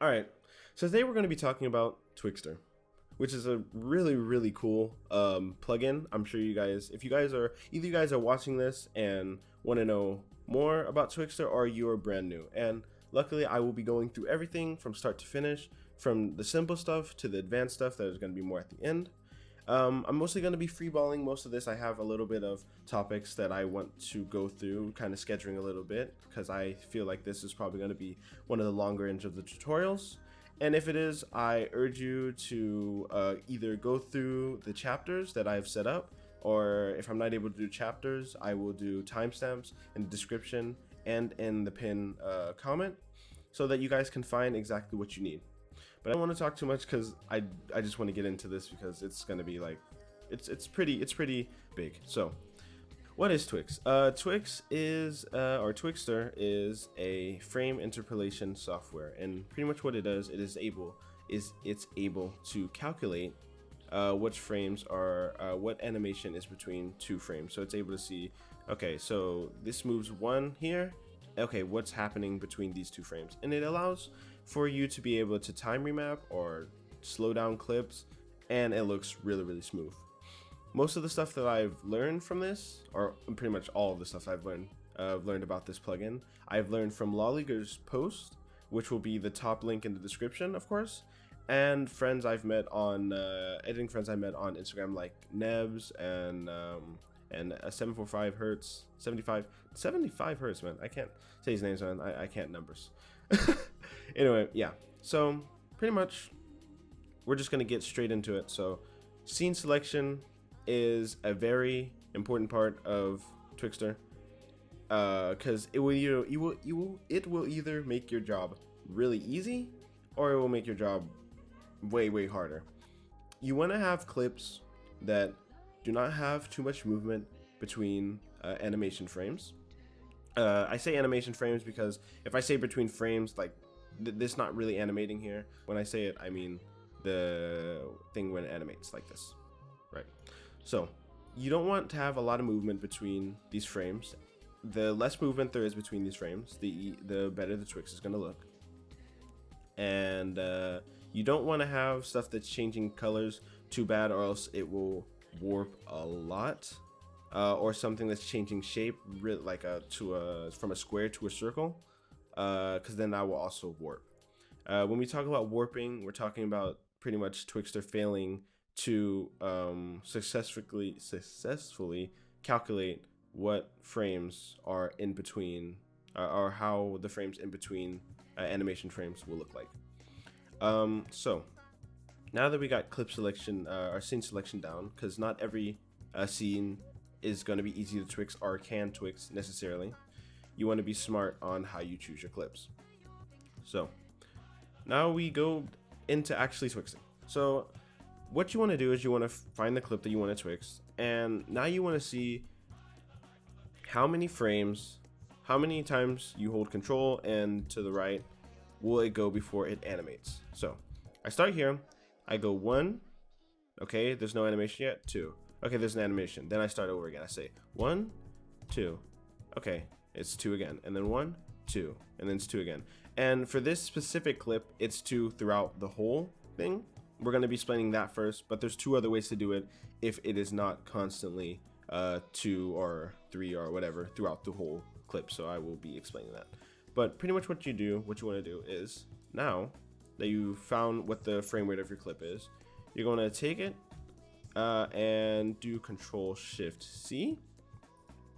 All right, so today we're going to be talking about Twixtor, which is a really cool plugin. I'm sure you guys, if you guys are either you guys are watching this and want to know more about Twixtor, or you're brand new. And luckily, I will be going through everything from start to finish, from the simple stuff to the advanced stuff that is going to be more at the end. I'm mostly going to be freeballing most of this. I have a little bit of topics that I want to go through, kind of scheduling a little bit, because I feel like this is probably going to be one of the longer ends of the tutorials. And if it is, I urge you to either go through the chapters that I've set up, or if I'm not able to do chapters, I will do timestamps in the description and in the pin comment, so that you guys can find exactly what you need. But I don't want to talk too much because I just want to get into this because it's going to be like, it's pretty big. So what is Twix? Twix is, or Twixtor is a frame interpolation software, and pretty much what it does, it's able to calculate which frames are, what animation is between two frames. So it's able to see, okay, so this moves one here, okay, what's happening between these two frames, and it allows for you to be able to time remap or slow down clips, and it looks really smooth. Most of the stuff that I've learned from this, or pretty much all of the stuff I've learned about this plugin, I've learned from Lolliger's post, which will be the top link in the description, of course, and friends I've met on editing friends I met on Instagram, like nebz and 745 hertz 75 hertz, man. I can't say his names, man. I can't numbers. Anyway, yeah, so pretty much we're just gonna get straight into it. So scene selection is a very important part of Twixtor, because it will either make your job really easy, or it will make your job way harder. You want to have clips that do not have too much movement between animation frames. I say animation frames because if I say between frames, like this not really animating here. When I say it, I mean the thing when it animates like this, right? So you don't want to have a lot of movement between these frames. The less movement there is between these frames, the better the Twix is going to look. And you don't want to have stuff that's changing colors too bad, or else it will warp a lot. Or something that's changing shape, like from a square to a circle, because then that will also warp. When we talk about warping, we're talking about pretty much Twixtor failing to successfully calculate what frames are in between, or how the frames in between animation frames will look like. So now that we got clip selection, our scene selection down, because not every scene is going to be easy to Twix or can Twix necessarily. You want to be smart on how you choose your clips. So now we go into actually Twixing. So what you want to do is you want to find the clip that you want to Twix, and now you want to see how many frames, how many times you hold control and to the right will it go before it animates. So I start here, I go 1, okay, there's no animation yet, 2, okay, there's an animation. Then I start over again. I say 1, 2. Okay, it's 2 again. And then 1, 2. And then it's 2 again. And for this specific clip, it's 2 throughout the whole thing. We're going to be explaining that first, but there's 2 other ways to do it if it is not constantly 2 or 3 or whatever throughout the whole clip. So I will be explaining that. But pretty much what you want to do is, now that you found what the frame rate of your clip is, you're going to take it, and do Control-Shift-C.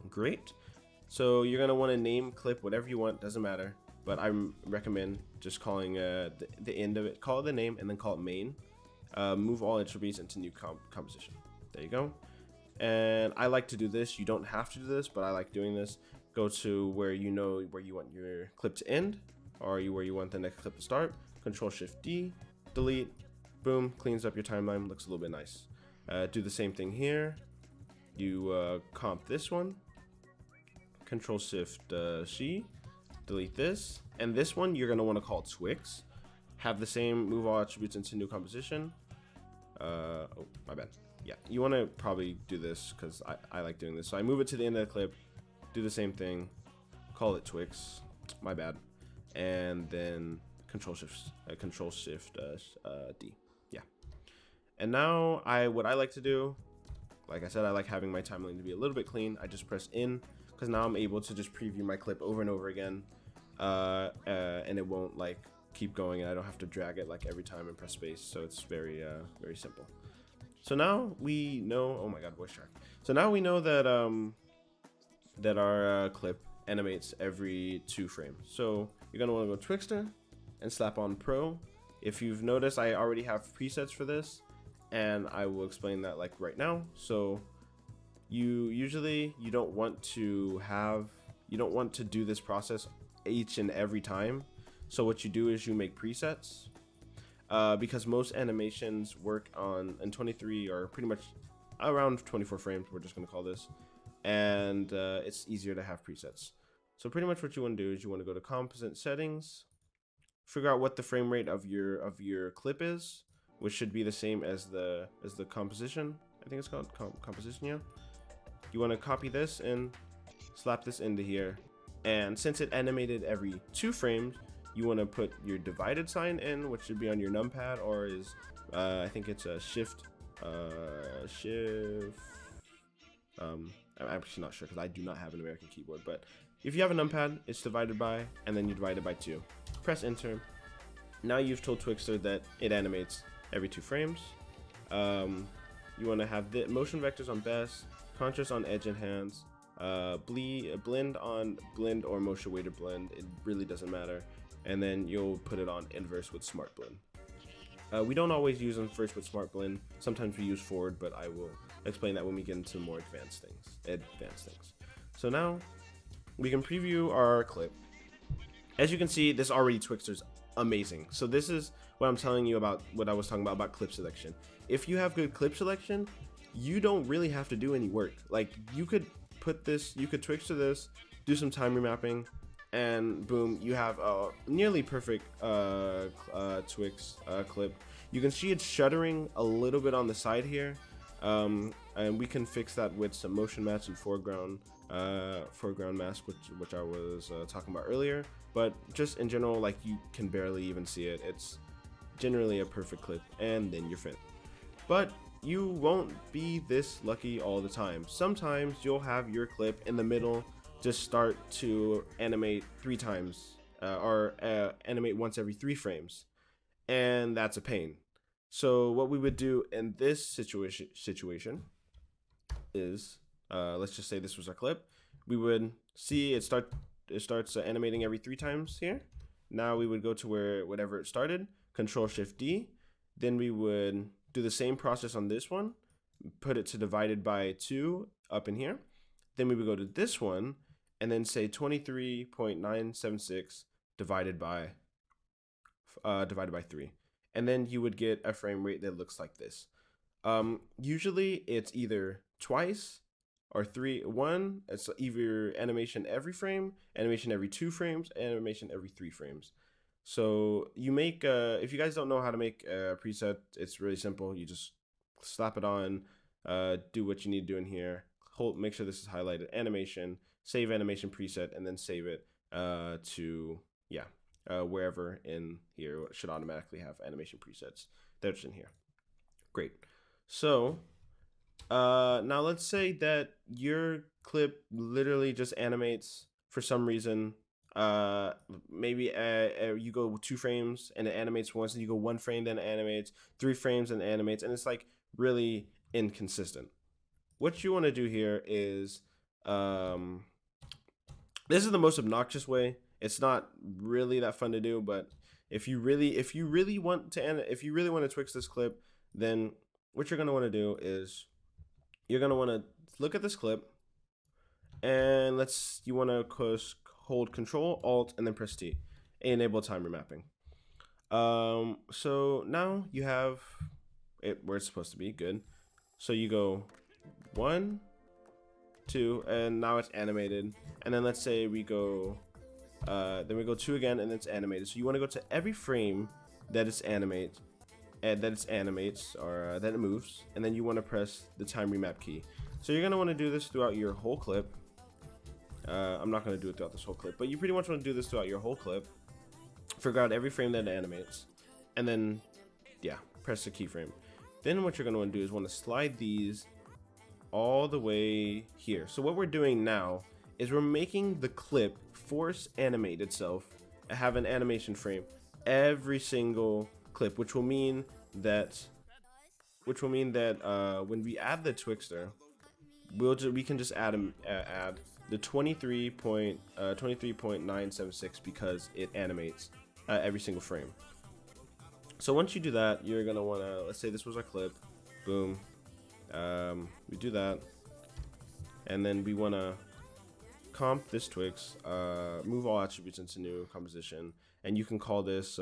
Great. So you're going to want to name clip whatever you want, doesn't matter, but I recommend just calling the end of it, call it the name, and then call it main. Move all attributes into new composition. There you go. And I like to do this. You don't have to do this, but I like doing this. Go to where you know where you want your clip to end, or where you want the next clip to start. Control-Shift-D, delete, boom, cleans up your timeline, looks a little bit nice. Do the same thing here. You comp this one, Control-Shift-C, delete this, and this one you're going to want to call Twix. Have the same, move all attributes into new composition. Oh, my bad. Yeah, you want to probably do this because I like doing this. So I move it to the end of the clip, do the same thing, call it Twix, my bad, and then Control Shift D. Yeah. And now what I like to do, like I said, I like having my timeline to be a little bit clean. I just press in because now I'm able to just preview my clip over and over again, and it won't like keep going, and I don't have to drag it like every time and press space. So it's very very simple. So now we know. Oh my God, voice track. So now we know that that our clip animates every 2 frames. So you're gonna want to go Twixtor and slap on Pro. If you've noticed, I already have presets for this, and I will explain that like right now. So you don't want to do this process each and every time. So what you do is you make presets, because most animations work in 23 or pretty much around 24 frames. We're just gonna call this, and it's easier to have presets. So pretty much what you want to do is you want to go to composite settings, figure out what the frame rate of your clip is, which should be the same as the composition. I think it's called composition. Yeah. You want to copy this and slap this into here, and since it animated every 2 frames, you want to put your divided sign in, which should be on your numpad, or is I think it's a shift. I'm actually not sure because I do not have an American keyboard, but if you have a numpad, it's divided by, and then you divide it by 2. Press enter. Now you've told Twixtor that it animates every 2 frames. You want to have the motion vectors on best, contrast on edge and hands, blend on blend or motion weighted blend. It really doesn't matter. And then you'll put it on inverse with smart blend. We don't always use inverse with smart blend. Sometimes we use forward, but I will explain that when we get into more advanced things. So now we can preview our clip. As you can see, this already Twixtor's amazing. So this is what I'm telling you about what I was talking about clip selection. If you have good clip selection, you don't really have to do any work. Like you could Twixtor this, do some time remapping, and boom, you have a nearly perfect Twix clip. You can see it's shuddering a little bit on the side here, and we can fix that with some motion match and Foreground Mask, which I was talking about earlier. But just in general, like you can barely even see it. It's generally a perfect clip, and then you're finished. But you won't be this lucky all the time. Sometimes you'll have your clip in the middle just start to animate 3 times, or animate once every 3 frames, and that's a pain. So what we would do in this situation is, let's just say this was our clip. We would see it starts animating every 3 times here. Now we would go to whatever it started, Control Shift D. Then we would do the same process on this one, put it to divided by 2 up in here. Then we would go to this one and then say 23.976 divided by 3. And then you would get a frame rate that looks like this. Usually it's either twice or 1. It's either animation every frame, animation every 2 frames, animation every 3 frames. So you make, if you guys don't know how to make a preset, it's really simple. You just slap it on, do what you need to do in here, make sure this is highlighted, animation, save animation preset, and then save it to, wherever in here. It should automatically have animation presets that's in here. Great. So now let's say that your clip literally just animates for some reason. Maybe you go 2 frames and it animates once, and you go 1 frame, then it animates 3 frames and it animates, and it's like really inconsistent. What you want to do here is, this is the most obnoxious way. It's not really that fun to do, but if you really want to Twix this clip, then what you're gonna want to do is you're gonna want to look at this clip, and you want to hold Control Alt and then press T, enable time remapping. So now you have it where it's supposed to be. Good. So you go 1, 2, and now it's animated. And then let's say we go, then we go 2 again, and it's animated. So you want to go to every frame that it animates, or that it moves, and then you want to press the time remap key. So you're gonna want to do this throughout your whole clip. I'm not gonna do it throughout this whole clip, but you pretty much want to do this throughout your whole clip. figure out every frame that it animates, and then yeah, press the keyframe. Then what you're going to want to do is want to slide these all the way here. So what we're doing now is we're making the clip force animate itself, have an animation frame every single clip, which will mean that when we add the Twixtor, we can just add the 23.976 because it animates every single frame. So once you do that, you're gonna wanna, let's say this was our clip, boom, we do that, and then we wanna comp this Twix, move all attributes into new composition, and you can call this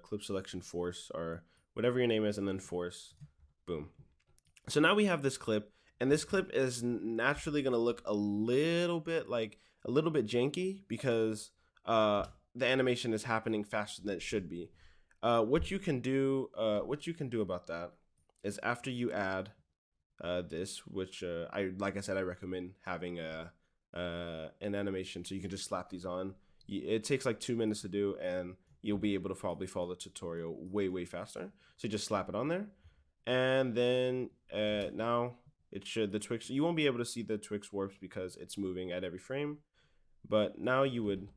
clip selection force or whatever your name is, and then force, boom. So now we have this clip, and this clip is naturally going to look a little bit janky because the animation is happening faster than it should be. What you can do about that is after you add this, which like I said, I recommend having an animation so you can just slap these on. It takes like 2 minutes to do, and you'll be able to probably follow the tutorial way faster. So you just slap it on there, and then now it should, the Twix, you won't be able to see the Twix warps because it's moving at every frame, but now you would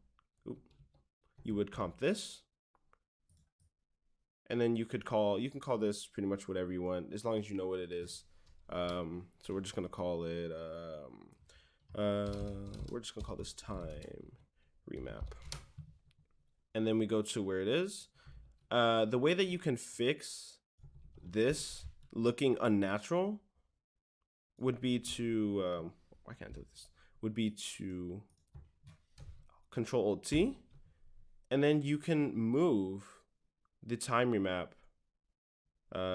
comp this, and then you can call this pretty much whatever you want as long as you know what it is. So we're just gonna call it this time remap, and then we go to where it is. The way that you can fix this looking unnatural would be to why can't I do this? Would be to Control-Alt-T, and then you can move the time remap.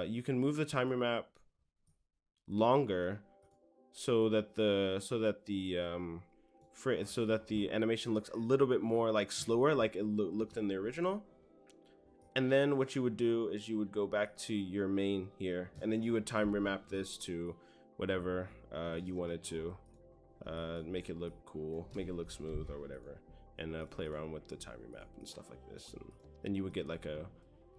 You can move the time remap longer so that the animation looks a little bit more like slower, like it looked in the original. And then what you would do is you would go back to your main here, and then you would time remap this to whatever you wanted to, make it look cool, make it look smooth or whatever, and play around with the time remap and stuff like this. And then you would get like a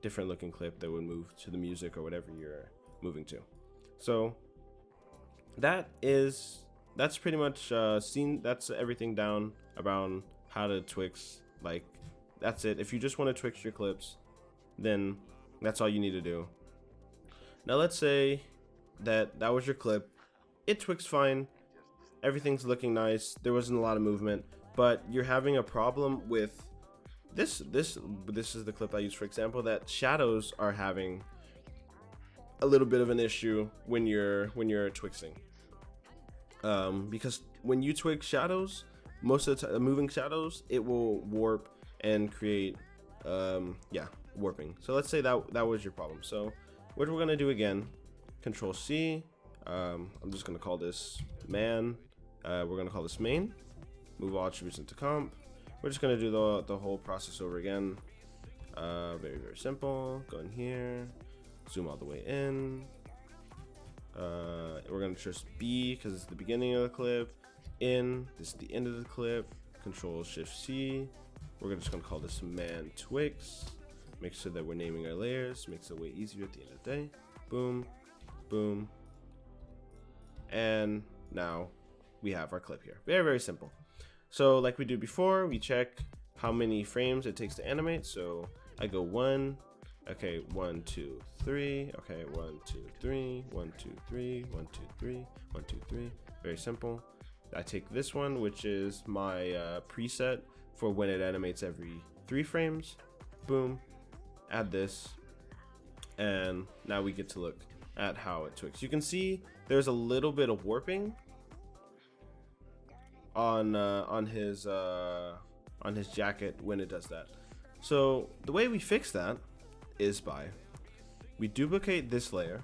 different looking clip that would move to the music or whatever you're moving to. So that's pretty much that's everything down around how to Twix. Like, that's it. If you just want to Twix your clips, then that's all you need to do. Now let's say that was your clip. It Twixed fine, everything's looking nice, there wasn't a lot of movement, but you're having a problem with this is the clip I use, for example, that shadows are having a little bit of an issue when you're Twixing. Because when you Twix shadows, most of the time, moving shadows, it will warp and create warping. So let's say that was your problem. So what we're gonna do again, Control C, I'm just gonna call this man, we're gonna call this main, move all attributes into comp. We're just gonna do the whole process over again. Very simple. Go in here, zoom all the way in. We're gonna choose B because it's the beginning of the clip. In, this is the end of the clip. Control Shift C. We're just gonna call this man Twix. Make sure that we're naming our layers. Makes it way easier at the end of the day. Boom, boom, and now we have our clip here. Very simple. So like we did before, we check how many frames it takes to animate. So I go 1. Okay, 1, 2, 3. Okay, 1, 2, 3. 1, 2, 3. 1, 2, 3. 1, 2, 3. Very simple. I take this one, which is my preset for when it animates every 3 frames. Boom. Add this, and now we get to look at how it Twix. You can see there's a little bit of warping on his jacket when it does that. So the way we fix that is we duplicate this layer.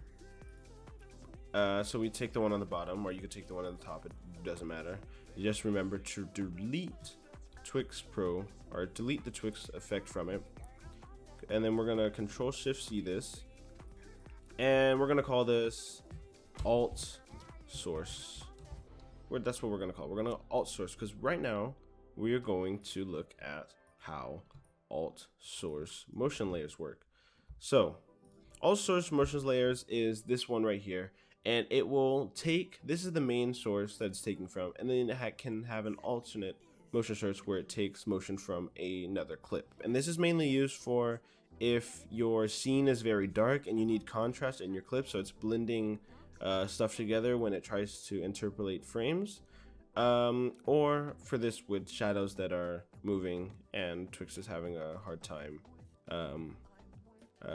So we take the one on the bottom, or you could take the one on the top, it doesn't matter. You just remember to delete Twix Pro, or delete the Twix effect from it. And then we're gonna Control Shift C this, and we're gonna call this alt source. That's what we're gonna call it. We're gonna alt source, because right now we are going to look at how alt source motion layers work. So alt source motion layers is this one right here, and it will take, this is the main source that it's taking from, and then it can have an alternate motion source where it takes motion from another clip. And this is mainly used for if your scene is very dark and you need contrast in your clip, so it's blending stuff together when it tries to interpolate frames, or for this with shadows that are moving and Twix is having a hard time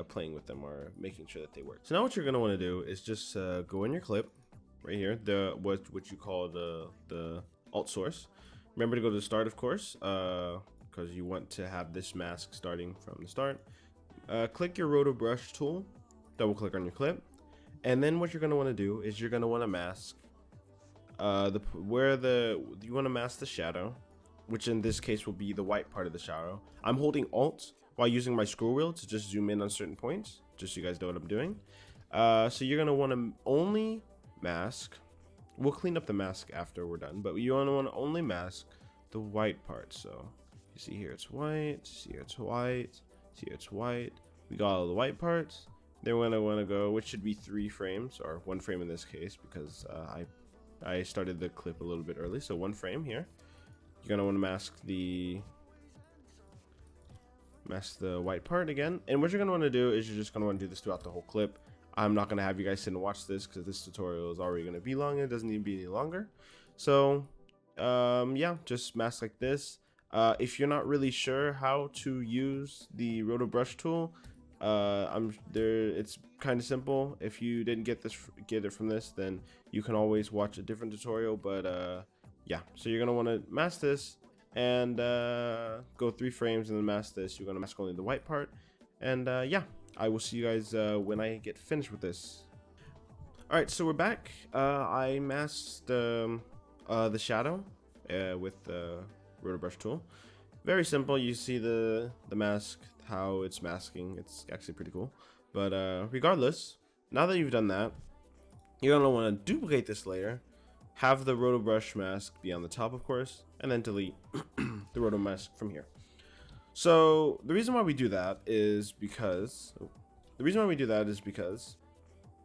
playing with them or making sure that they work. So now what you're going to want to do is just go in your clip right here, what you call the alt source. Remember to go to the start, of course, because you want to have this mask starting from the start. Click your roto brush tool, double click on your clip, and then what you're going to want to do is you're going to want to mask you want to mask the shadow, which in this case will be the white part of the shadow. I'm holding Alt while using my scroll wheel to just zoom in on certain points, just so you guys know what I'm doing. So you're going to want to only mask, we'll clean up the mask after we're done, but you want to only mask the white part. So you see here it's white, see here it's white, see here it's white. We got all the white parts. Then we're going to want to go, which should be 3 frames, or 1 frame in this case, because I started the clip a little bit early, so 1 frame here. You're going to want to mask the white part again. And what you're going to want to do is you're just going to want to do this throughout the whole clip. I'm not going to have you guys sit and watch this because this tutorial is already going to be long. It doesn't need to be any longer. So yeah, just mask like this. If you're not really sure how to use the roto brush tool, it's kind of simple. If you didn't get it from this, then you can always watch a different tutorial. But yeah, so you're gonna want to mask this and go 3 frames and then mask this. You're gonna mask only the white part, and yeah, I will see you guys when I get finished with this. All right, so we're back. I masked the shadow with the roto brush tool. Very simple. You see the mask, how it's masking. It's actually pretty cool. But regardless, now that you've done that, you're gonna want to duplicate this layer, have the roto brush mask be on the top, of course, and then delete the roto mask from here. So the reason why we do that is because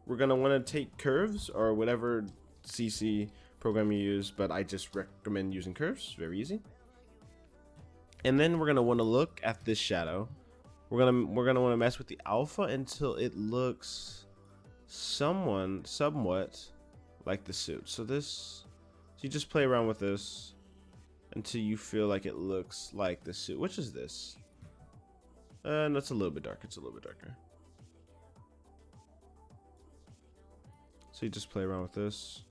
we're gonna want to take curves or whatever CC program you use, but I just recommend using curves. Very easy. And then we're gonna want to look at this shadow. We're gonna want to mess with the alpha until it looks somewhat like the suit. So you just play around with this until you feel like it looks like the suit, which is this. No, it's a little bit dark. It's a little bit darker. So you just play around with this.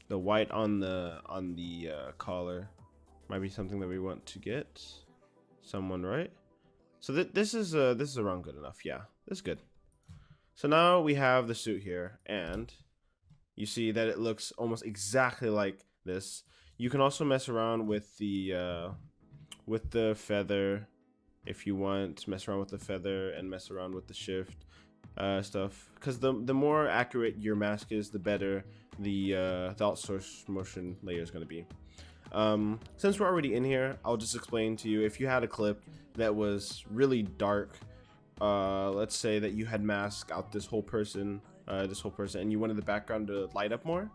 The white on the collar might be something that we want to get. Someone, right? So this is around good enough. Yeah, this is good. So now we have the suit here, and you see that it looks almost exactly like this. You can also mess around with the feather if you want to mess around with the feather and mess around with the shift stuff, because the more accurate your mask is, the better the alt source motion layer is going to be. Since we're already in here, I'll just explain to you. If you had a clip that was really dark, let's say that you had masked out this whole person, and you wanted the background to light up more,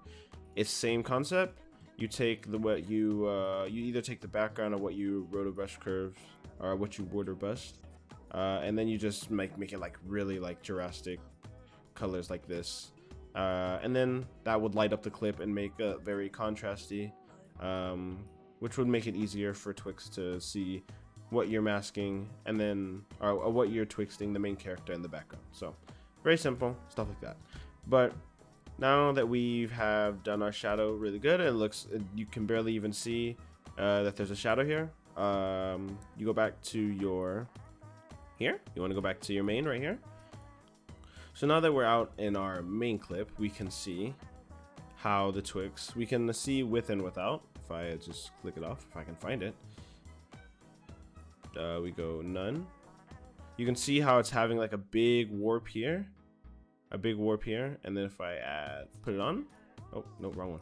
it's same concept. You take you either take the background of what you roto brush curves or what you border brushed, and then you just make it like really like Jurassic colors like this, and then that would light up the clip and make it very contrasty. Which would make it easier for Twix to see what you're masking, and then or what you're twixting the main character in the background. So very simple stuff like that. But now that we have done our shadow really good, it looks, you can barely even see that there's a shadow here. You go back to your you want to go back to your main right here. So now that we're out in our main clip, we can see how the Twix, we can see with and without. If I just click it off, if I can find it, we go none. You can see how it's having like a big warp here, and then if I put it on, oh no, wrong one.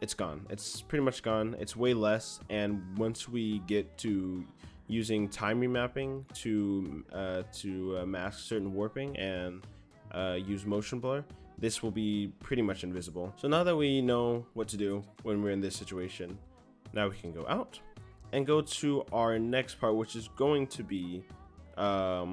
it's gone. It's pretty much gone. It's way less. And once we get to using time remapping to mask certain warping and use motion blur, this will be pretty much invisible. So now that we know what to do when we're in this situation, now we can go out and go to our next part, which is going to be I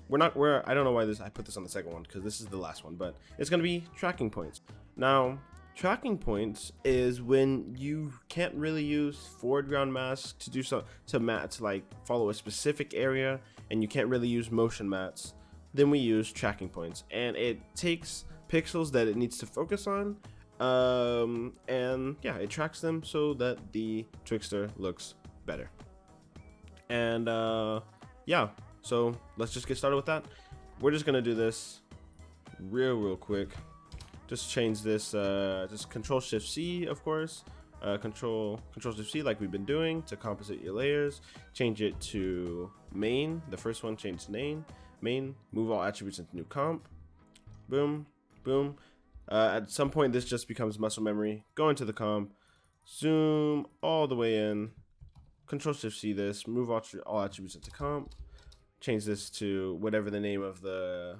don't know why I put this on the second one, because this is the last one, but it's going to be tracking points. Now, tracking points is when you can't really use foreground mask to do so to like follow a specific area, and you can't really use motion mats. Then we use tracking points, and it takes pixels that it needs to focus on, and yeah, it tracks them so that the Twixtor looks better. And yeah, so let's just get started with that. We're just gonna do this real quick. Just change this, just Control-Shift-C, of course. Control-Shift-C like we've been doing to composite your layers. Change it to main. The first one, change to main. Move all attributes into new comp. Boom, boom. At some point, this just becomes muscle memory. Go into the comp. Zoom all the way in. Control-Shift-C this. Move all attributes into comp. Change this to whatever the name of the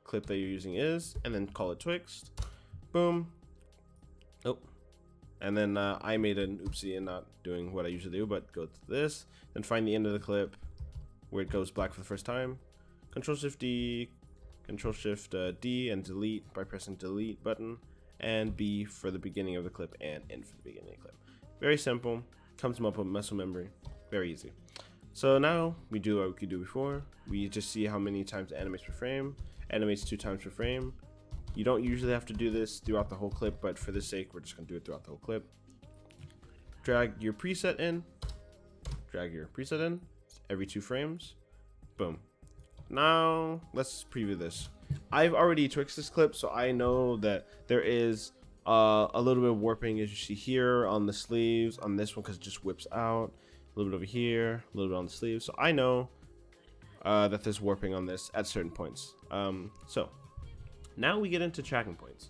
clip that you're using is, and then call it Twixt. Boom. Oh, and then I made an oopsie and not doing what I usually do, but go to this, then find the end of the clip where it goes black for the first time. Control-Shift-D, Control-Shift-D, and delete by pressing delete button, and B for the beginning of the clip, and N for the beginning of the clip. Very simple. Comes up with muscle memory. Very easy. So now we do what we could do before. We just see how many times it animates per frame. Animates 2 times per frame. You don't usually have to do this throughout the whole clip, but for this sake, we're just gonna do it throughout the whole clip. Drag your preset in. Every 2 frames. Boom. Now let's preview this. I've already Twixed this clip, so I know that there is a little bit of warping, as you see here on the sleeves, on this one, because it just whips out. A little bit over here, a little bit on the sleeves. So I know that there's warping on this at certain points. So now we get into tracking points.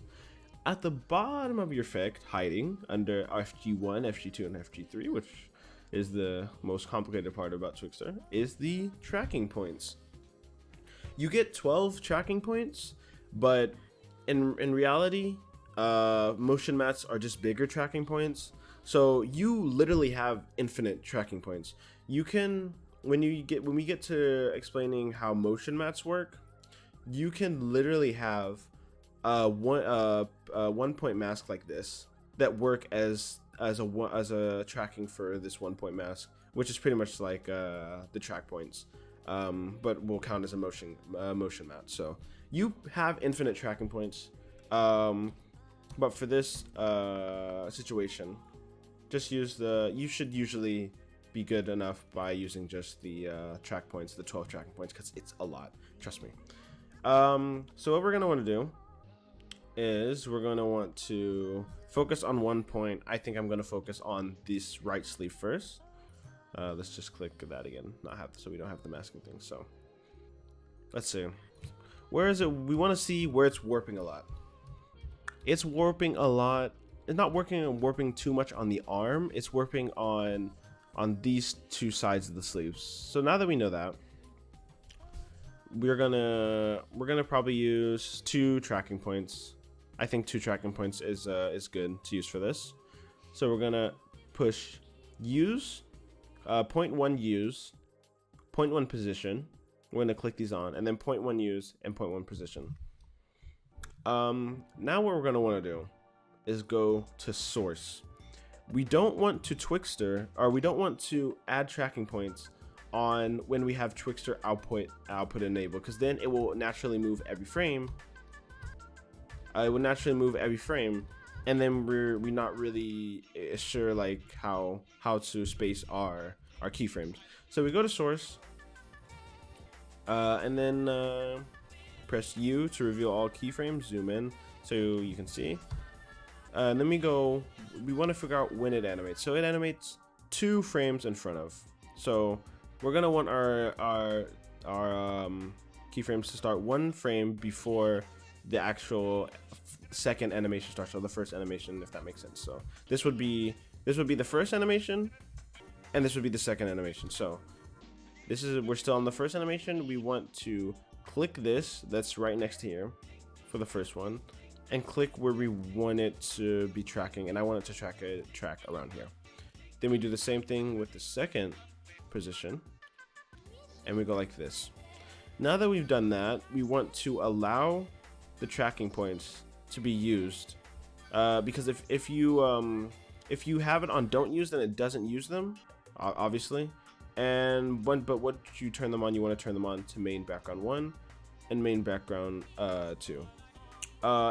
At the bottom of your effect, hiding under FG1, FG2, and FG3, which is the most complicated part about Twixtor, is the tracking points. You get 12 tracking points, but in reality, motion mats are just bigger tracking points. So you literally have infinite tracking points. You can, when we get to explaining how motion mats work, you can literally have one point mask like this that work as a tracking for this 1 point mask, which is pretty much like the track points, but will count as a motion mat. So you have infinite tracking points, but for this situation, just use you should usually be good enough by using just the track points, the 12 tracking points, because it's a lot, trust me. So what we're gonna want to do is we're gonna want to focus on 1 point. I think I'm gonna focus on this right sleeve first. Let's just click that again, so we don't have the masking thing. So let's see, where is it? We want to see where it's warping a lot. It's warping a lot. It's not warping too much on the arm. It's warping on these 2 sides of the sleeves. So now that we know that, we're gonna probably use 2 tracking points. I think 2 tracking points is good to use for this. So we're gonna push use, 0.1 use, 0.1 position. We're gonna click these on, and then 0.1 use and 0.1 position. Now what we're gonna want to do is go to source. We don't want to Twixtor, or we don't want to add tracking points on when we have Twixtor output enabled, because then it will naturally move every frame. And then we're not really sure like how to space our keyframes. So we go to source, and then press U to reveal all keyframes. Zoom in so you can see. And then we want to figure out when it animates. So it animates 2 frames in front of. So we're gonna want our keyframes to start 1 frame before the actual second animation starts, or the first animation, if that makes sense. So this would be the first animation, and this would be the second animation. So we're still on the first animation. We want to click this that's right next to here for the first one, and click where we want it to be tracking, and I want it to track around here. Then we do the same thing with the second position, and we go like this. Now that we've done that, we want to allow the tracking points to be used, because if you have it on don't use, then it doesn't use them, obviously. But once you turn them on, you want to turn them on to main background 1 and main background 2.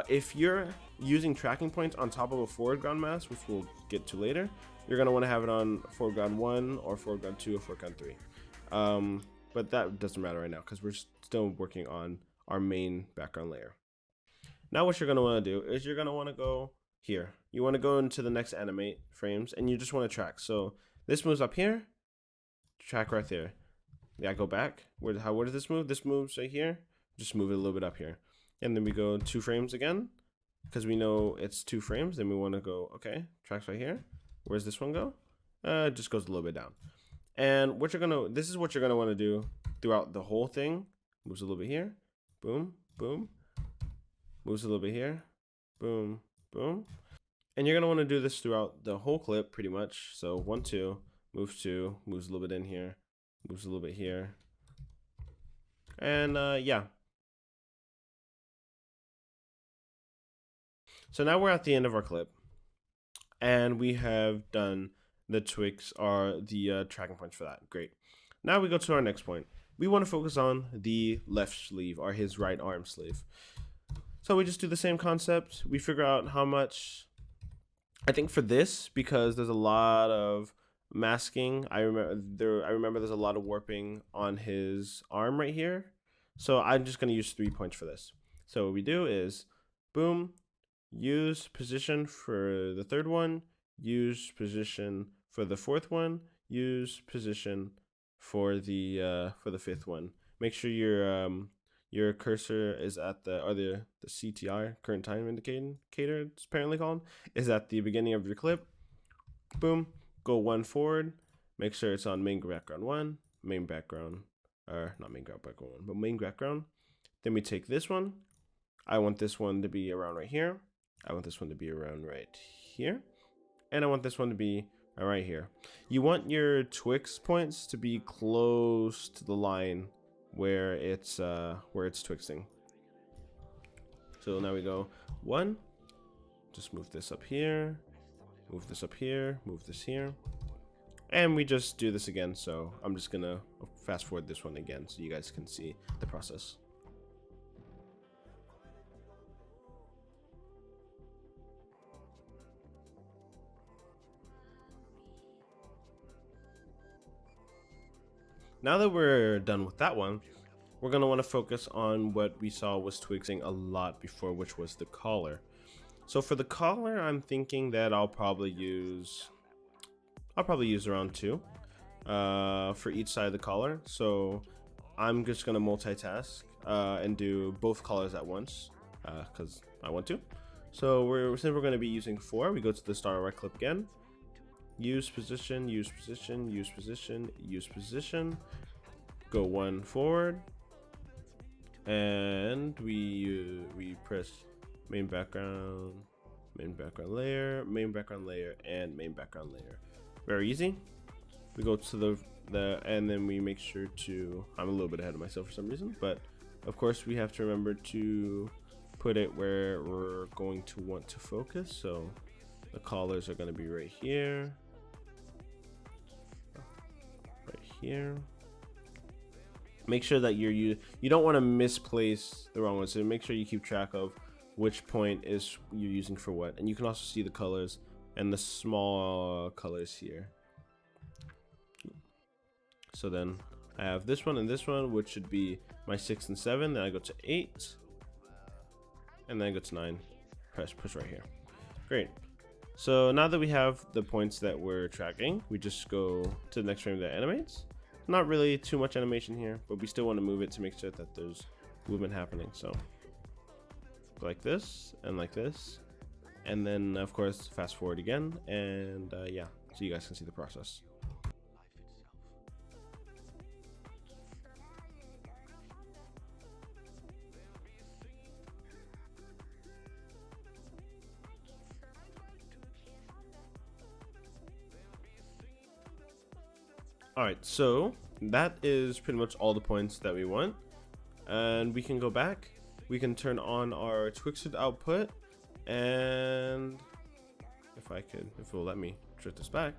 If you're using tracking points on top of a foreground mask, which we'll get to later, you're going to want to have it on foreground 1 or foreground 2 or foreground 3. But that doesn't matter right now because we're still working on our main background layer. Now what you're going to want to do is you're going to want to go here. You want to go into the next animate frames, and you just want to track. So this moves up here, track right there. Yeah, go back. Where does this move? This moves right here. Just move it a little bit up here. And then we go 2 frames again, because we know it's 2 frames. Then we want to go, okay, tracks right here. Where's this one go? It just goes a little bit down. And this is what you're gonna want to do throughout the whole thing. Moves a little bit here, boom, boom. Moves a little bit here, boom, boom. And you're gonna want to do this throughout the whole clip, pretty much. So 1, 2, moves 2, moves a little bit in here, moves a little bit here, and yeah. So now we're at the end of our clip, and we have done the the tracking points for that. Great. Now we go to our next point. We want to focus on the left sleeve, or his right arm sleeve. So we just do the same concept. We figure out how much. I think for this, because there's a lot of masking, I remember there's a lot of warping on his arm right here. So I'm just going to use 3 points for this. So what we do is, boom, use position for the third one, use position for the fourth one, use position for the fifth one. Make sure your cursor is at the CTI, current time indicator, it's apparently called, is at the beginning of your clip. Boom, go 1 forward. Make sure it's on main background 1, main background, or not main background 1, but main background. Then we take this one. I want this one to be around right here. I want this one to be around right here. And I want this one to be right here. You want your Twix points to be close to the line where it's twixting. So now we go 1, just move this up here, move this up here, move this here, and we just do this again. So I'm just gonna fast forward this one again so you guys can see the process. Now that we're done with that one, we're going to want to focus on what we saw was twixting a lot before, which was the collar. So for the collar, I'm thinking that I'll probably use around 2 for each side of the collar. So I'm just going to multitask and do both collars at once because I want to. So since we're going to be using 4, we go to the start of our clip again. Use position, use position, use position, use position. Go 1 forward, and we press main background layer, main background layer, and main background layer. Very easy. We go to and then we make sure to. I'm a little bit ahead of myself for some reason, but of course we have to remember to put it where we're going to want to focus. So the collars are going to be right here. Here. Make sure that you don't want to misplace the wrong one, so make sure you keep track of which point you're using for what. And you can also see the colors and the small colors here. So then I have this one and this one, which should be my 6 and 7. Then I go to 8, and then I go to 9. Push right here. Great. So now that we have the points that we're tracking, we just go to the next frame that animates. Not really too much animation here, but we still want to move it to make sure that there's movement happening. So like this and like this, and then of course fast forward again, and yeah, so you guys can see the process. Alright, so that is pretty much all the points that we want, and we can go back, we can turn on our Twixtor output, and if it will let me drift this back,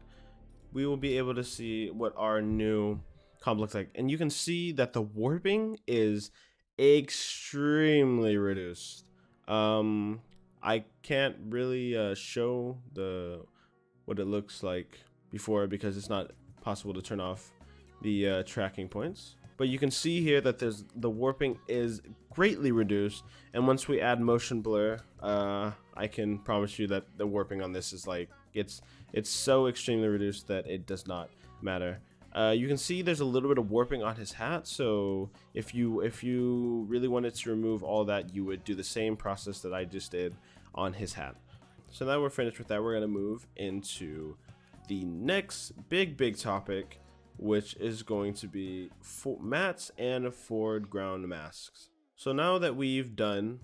we will be able to see what our new comp looks like. And you can see that the warping is extremely reduced. I can't really show what it looks like before because it's not possible to turn off the tracking points, but you can see here that the warping is greatly reduced, and once we add motion blur, I can promise you that the warping on this is like it's so extremely reduced that it does not matter. You can see there's a little bit of warping on his hat, so if you really wanted to remove all that, you would do the same process that I just did on his hat. So now we're finished with that, we're gonna move into the next big topic, which is going to be mats and foreground masks. So now that we've done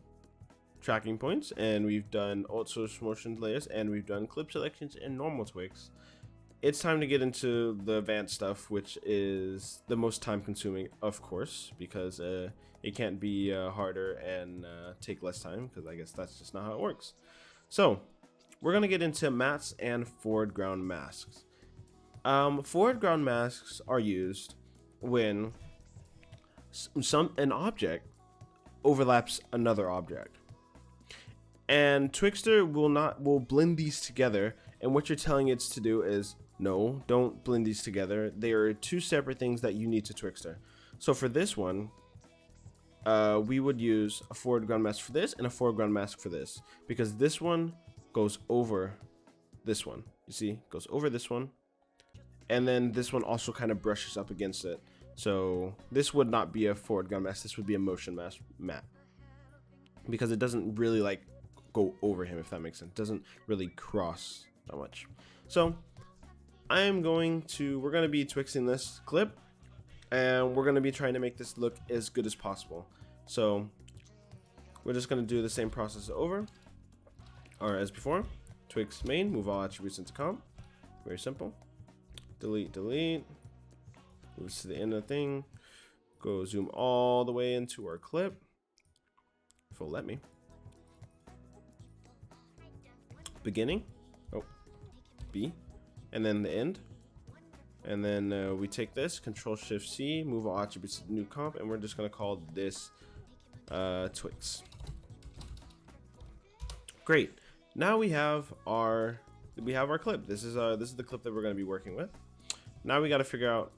tracking points, and we've done alt source motion layers, and we've done clip selections and normal Twix, it's time to get into the advanced stuff, which is the most time consuming, of course, because it can't be harder and take less time, because I guess that's just not how it works. So we're gonna get into mats and foreground masks. Foreground masks are used when an object overlaps another object, and Twixtor will blend these together. And what you're telling it to do is no, don't blend these together. They are two separate things that you need to Twixtor. So for this one, we would use a foreground mask for this and a foreground mask for this, because this one goes over this one. You see, goes over this one, and then this one also kind of brushes up against it. So this would not be a foreground mask, this would be a motion mask mat, because it doesn't really like go over him, if that makes sense. It doesn't really cross that much. So we're going to be Twixing this clip, and we're going to be trying to make this look as good as possible. So we're just going to do the same process over, or as before. Twix main, move all attributes into comp. Very simple. Delete, moves to the end of the thing, go zoom all the way into our clip, if it'll let me. Beginning, B, and then the end, and then we take this, Control Shift C, move all attributes to the new comp, and we're just gonna call this Twix. Great. Now we have our clip. This is the clip that we're gonna be working with. Now we got to figure out,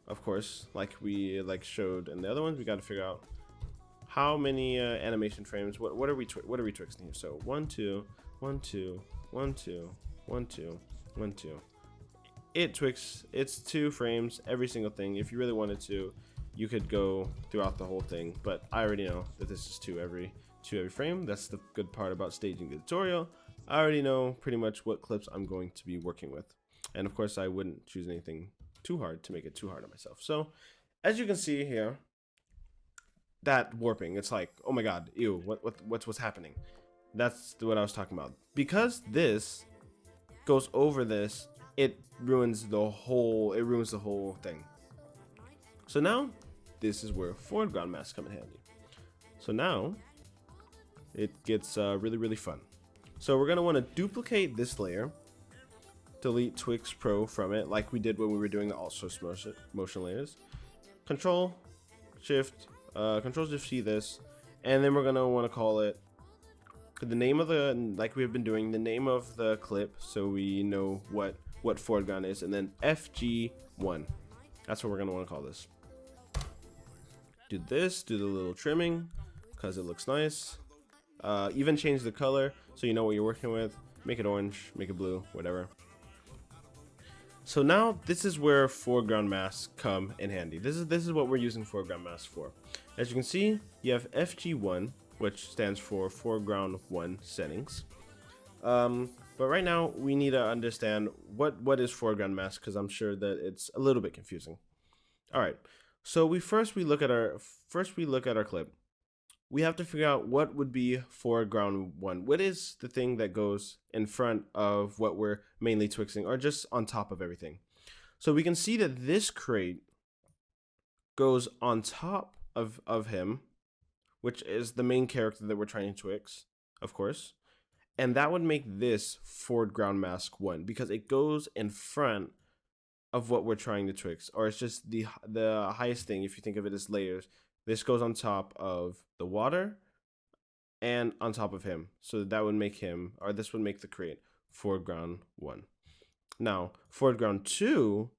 of course, like we showed in the other ones, we got to figure out how many animation frames. What are we Twixing here? So 1 2 1 2 1 2 1 2 1 2. It's 2 frames every single thing. If you really wanted to, you could go throughout the whole thing, but I already know that this is 2 every frame. That's the good part about staging the tutorial. I already know pretty much what clips I'm going to be working with, and of course I wouldn't choose anything too hard to make it too hard on myself. So as you can see here, that warping, it's like, oh my god, ew, what's happening? That's what I was talking about. Because this goes over this, it ruins the whole thing. So now this is where foreground masks come in handy. So now it gets really fun. So we're gonna want to duplicate this layer, delete Twix Pro from it, like we did when we were doing the alt source motion layers. Control Shift C this, and then we're gonna want to call it the name of like we've been doing, the name of the clip, so we know what foreground is, and then FG1. That's what we're gonna want to call this. Do the little trimming because it looks nice. Even change the color so you know what you're working with. Make it orange, make it blue, whatever. So now this is where foreground masks come in handy. This is what we're using foreground masks for. As you can see, you have FG1, which stands for Foreground 1 settings. But right now we need to understand what is Foreground Mask, because I'm sure that it's a little bit confusing. All right, so we look at our clip. We have to figure out what would be Foreground 1. What is the thing that goes in front of what we're mainly twixting, or just on top of everything? So we can see that this crate goes on top of him, which is the main character that we're trying to twix, of course. And that would make this Foreground Mask 1, because it goes in front of what we're trying to twix, or it's just the highest thing. If you think of it as layers, this goes on top of the water and on top of him. So that would make him, or this would make the crate Foreground 1. Now, Foreground 2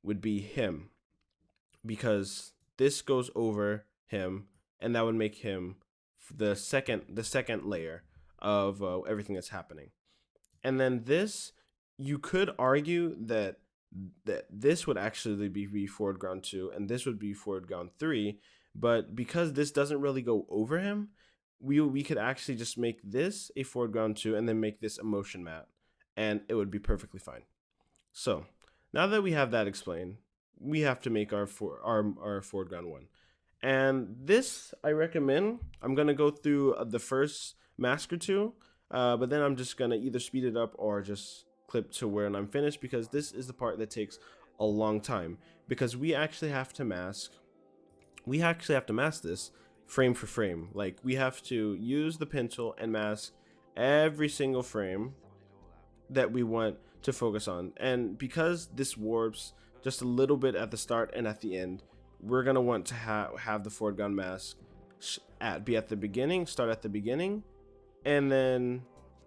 would be him, because this goes over him, and that would make him the second layer of everything that's happening. And then this, you could argue that this would actually be Foreground 2, and this would be Foreground 3, but because this doesn't really go over him, we could actually just make this a Foreground 2 and then make this a motion matte, and it would be perfectly fine. So now that we have that explained, we have to make our Foreground 1. And this, I recommend, I'm going to go through the first mask or two, but then I'm just going to either speed it up or just clip to where I'm finished, because this is the part that takes a long time, because we actually have to mask this frame for frame. Like, we have to use the pen tool and mask every single frame that we want to focus on. And because this warps just a little bit at the start and at the end, we're gonna want to have the Foreground Mask be at the beginning, start at the beginning, and then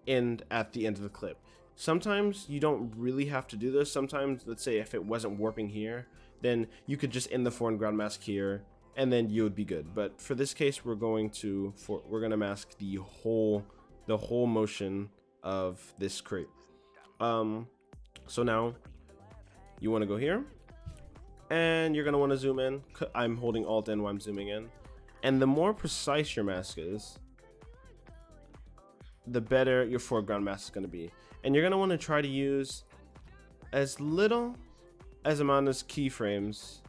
end at the end of the clip. Sometimes you don't really have to do this. Sometimes, let's say if it wasn't warping here, then you could just end the Foreground Mask here, and then you would be good. But for this case, we're gonna mask the whole motion of this crate. So now you want to go here, and you're gonna want to zoom in. I'm holding Alt N while I'm zooming in, and the more precise your mask is, the better your Foreground Mask is going to be. And you're going to want to try to use as little amount of keyframes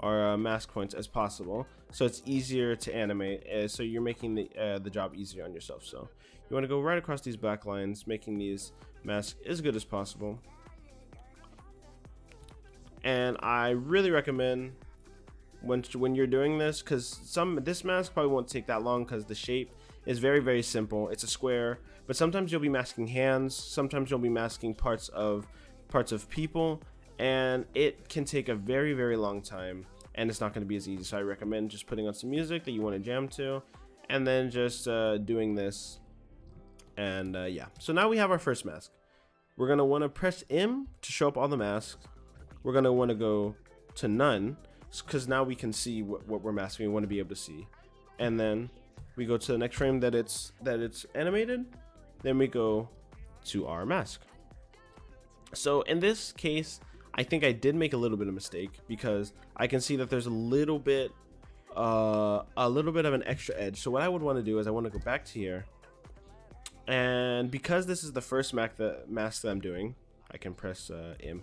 or mask points as possible, so it's easier to animate, so you're making the job easier on yourself. So you want to go right across these black lines, making these masks as good as possible. And I really recommend when you're doing this, because this mask probably won't take that long, because the shape is very, very simple. It's a square, but sometimes you'll be masking hands, sometimes you'll be masking parts of people, and it can take a very, very long time, and it's not going to be as easy. So I recommend just putting on some music that you want to jam to, and then just doing this. And yeah, so now we have our first mask. We're going to want to press M to show up all the masks. We're going to want to go to none, because now we can see what we're masking. We want to be able to see. And then we go to the next frame that it's animated. Then we go to our mask. So in this case, I think I did make a little bit of mistake, because I can see that there's a little bit of an extra edge. So what I would want to do is I want to go back to here, and because this is the first mask that I'm doing, I can press M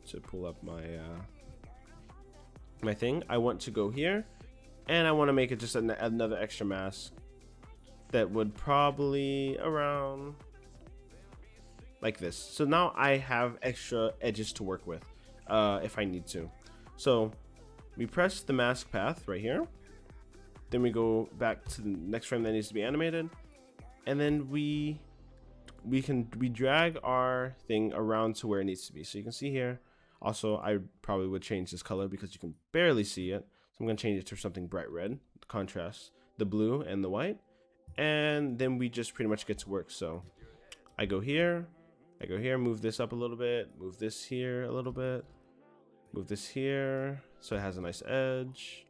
to pull up my thing. I want to go here, and I want to make it just another extra mask that would probably around like this. So now I have extra edges to work with if I need to. So we press the mask path right here, then we go back to the next frame that needs to be animated, and then we drag our thing around to where it needs to be. So you can see here. Also, I probably would change this color because you can barely see it. So I'm going to change it to something bright red, contrast the blue and the white. And then we just pretty much get to work. So I go here, move this up a little bit, move this here a little bit, move this here so it has a nice edge.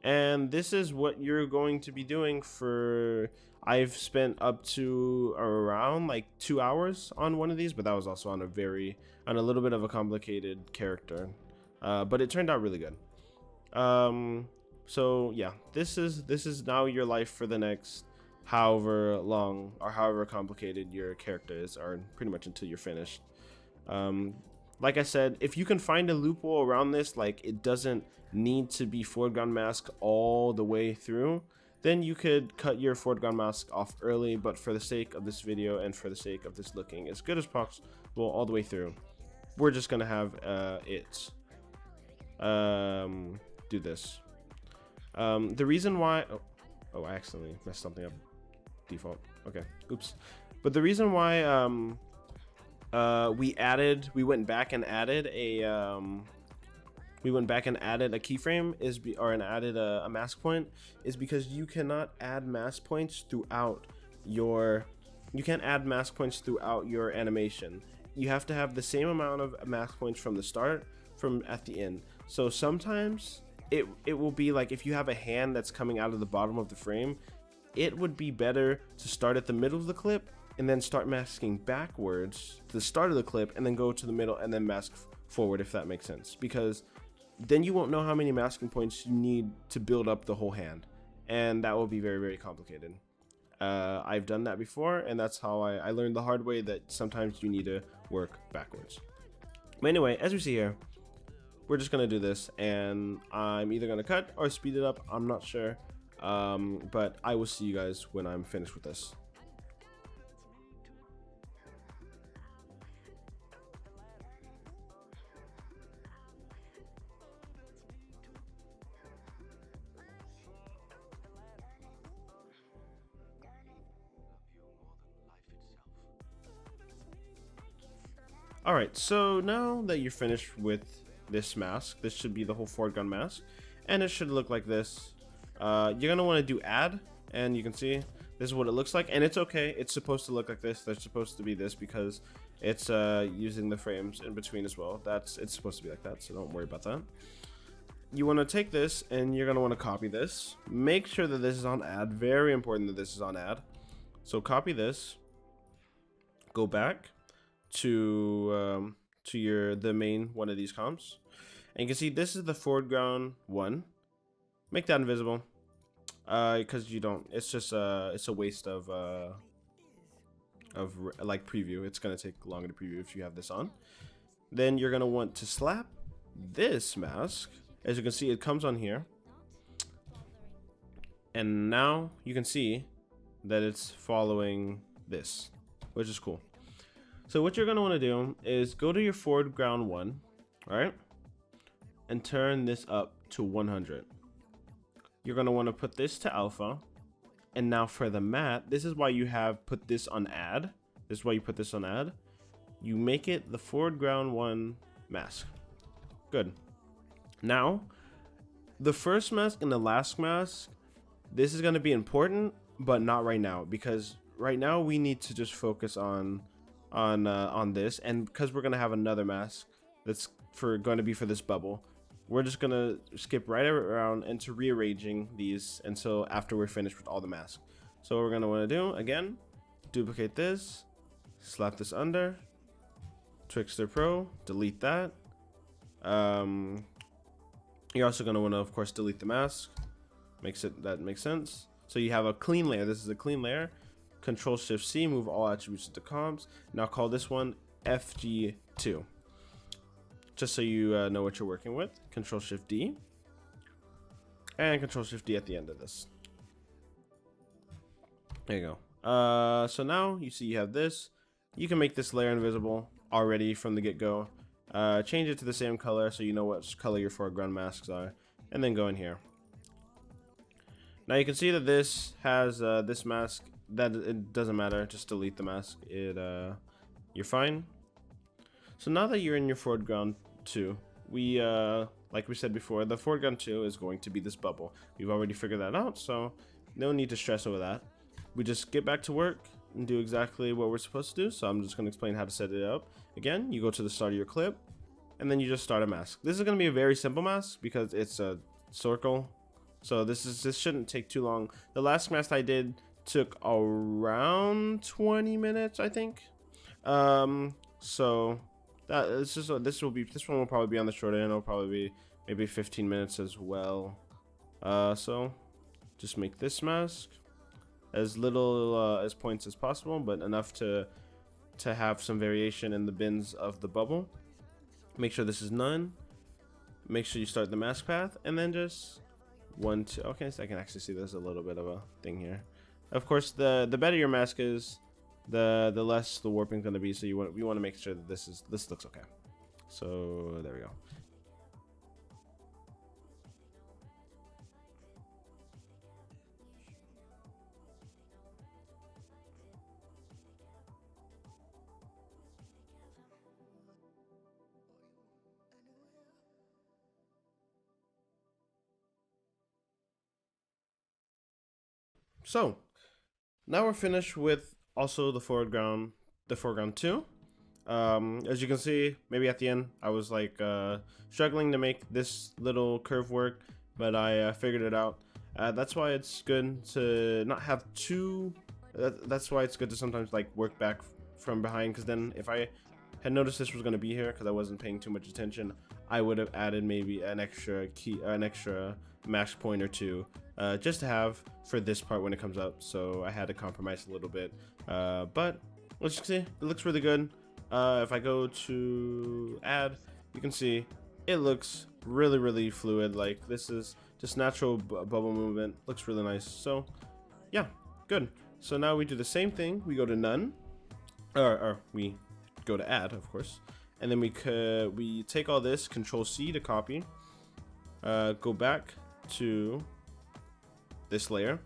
And this is what you're going to be doing for... I've spent up to around like 2 hours on one of these, but that was also on a little bit of a complicated character, but it turned out really good. So yeah, this is now your life for the next however long or however complicated your character is, or pretty much until you're finished. Like I said, if you can find a loophole around this, like it doesn't need to be Foreground Mask all the way through, then you could cut your Foreground Mask off early. But for the sake of this video and for the sake of this looking as good as possible all the way through, we're just gonna have it do this. The reason why I accidentally messed something up. Default. Okay, oops. But the reason why we went back and added a keyframe added a mask point is because you cannot add mask points throughout your animation. You have to have the same amount of mask points from the start from at the end. So sometimes it will be like if you have a hand that's coming out of the bottom of the frame, it would be better to start at the middle of the clip and then start masking backwards to the start of the clip and then go to the middle and then mask forward, if that makes sense, because then you won't know how many masking points you need to build up the whole hand, and that will be very, very complicated. I've done that before, and that's how I learned the hard way that sometimes you need to work backwards. But anyway, as we see here, we're just gonna do this, and I'm either gonna cut or speed it up, I'm not sure, but I will see you guys when I'm finished with this. Alright, so now that you're finished with this mask, this should be the whole Foreground Mask, and it should look like this. You're going to want to do add, and you can see this is what it looks like, and it's okay. It's supposed to look like this. There's supposed to be this because it's using the frames in between as well. It's supposed to be like that, so don't worry about that. You want to take this, and you're going to want to copy this. Make sure that this is on add. Very important that this is on add. So copy this. Go back to the main one of these comps, and you can see this is the foreground one. Make that invisible because you don't, it's just it's a waste of like preview. It's gonna take longer to preview if you have this on. Then you're gonna want to slap this mask. As you can see, it comes on here, and now you can see that it's following this, which is cool. So what you're going to want to do is go to your foreground one, right, and turn this up to 100. You're going to want to put this to alpha, and now for the matte, this is why you have put this on add. This is why you put this on add. You make it the foreground one mask. Good. Now, the first mask and the last mask, this is going to be important, but not right now, because right now we need to just focus on this, and because we're gonna have another mask that's going to be for this bubble, we're just gonna skip right around into rearranging these until after we're finished with all the masks. So what we're gonna want to do, again, duplicate this, slap this under, Twixtor Pro, delete that. You're also gonna want to, of course, delete the mask. That makes sense. So you have a clean layer. This is a clean layer. Control-Shift-C, move all attributes into comps. Now call this one FG2. Just so you know what you're working with. Control-Shift-D. And Control-Shift-D at the end of this. There you go. So now you see you have this. You can make this layer invisible already from the get-go. Change it to the same color so you know what color your foreground masks are. And then go in here. Now you can see that this has this mask. That it doesn't matter, just delete the mask. You're fine. So now that you're in your foreground 2, like we said before, the foreground 2 is going to be this bubble. We've already figured that out, so no need to stress over that. We just get back to work and do exactly what we're supposed to do. So I'm just going to explain how to set it up. Again, you go to the start of your clip, and then you just start a mask. This is going to be a very simple mask because it's a circle. So this shouldn't take too long. The last mask I did took around 20 minutes, I think. So this one will probably be on the short end. It'll probably be maybe 15 minutes as well. So just make this mask as little as points as possible, but enough to have some variation in the bins of the bubble. Make sure this is none. Make sure you start the mask path, and then just 1, 2. Okay, so I can actually see there's a little bit of a thing here. Of course, the better your mask is, the less the warping is going to be. So we want to make sure that this looks okay. So there we go. So now we're finished with also the foreground 2. As you can see, maybe at the end I was like struggling to make this little curve work, but I figured it out. That's why it's good to not have two. That's why it's good to sometimes like work back from behind, because then if I had noticed this was going to be here because I wasn't paying too much attention, I would have added maybe an extra mask point or two, just to have for this part when it comes up. So I had to compromise a little bit, but let's see, it looks really good. If I go to add, you can see it looks really fluid. Like, this is just natural bubble movement. Looks really nice. So yeah, good. So now we do the same thing. We go to none, or we go to add, of course, and then we take all this, Control C to copy, go back to this layer,